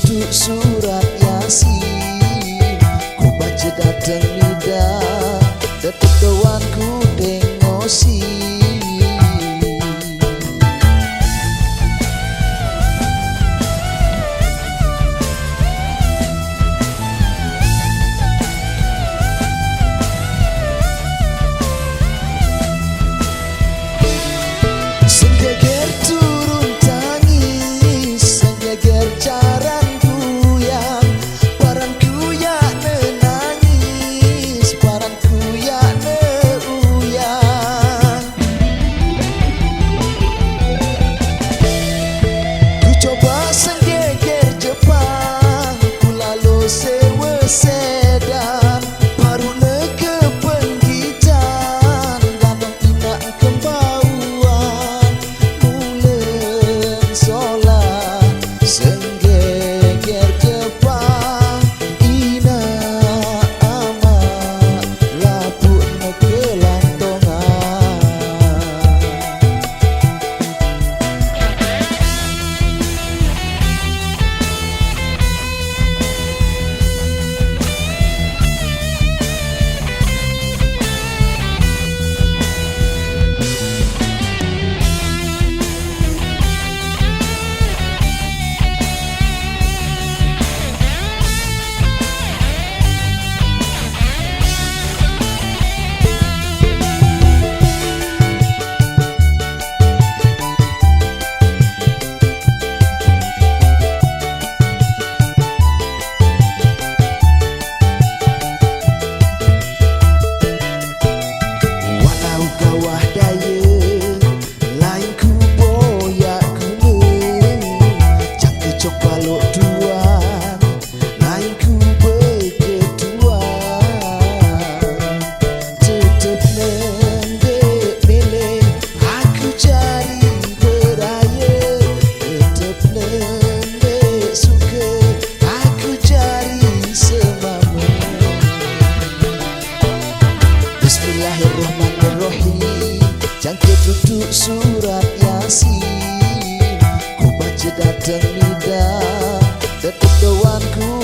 duduk surat Yasin, ku baca dateng lidah, tetep doanku dengosi. Sengeger turun tangis, sengeger jaran goyang, parangku ya menangis, parangku ya neuyang. Ku coba sengeger Jepang, ku lalu sewa sedan, baru ke penggitan, gandong inak kembauan, mulen solat sengeger Jepang, ina amat lapuk kelantongan. Kawah daya lain ku boyak kuning, jak kecok balok duan lain ku berketuan. Tetep nendek milih aku cari beraya, tetep nendek suka aku cari semamu. Bismillahirrahmanirrahim, jangkit duduk surat Yasin, ku baca dateng lidah, tetep doanku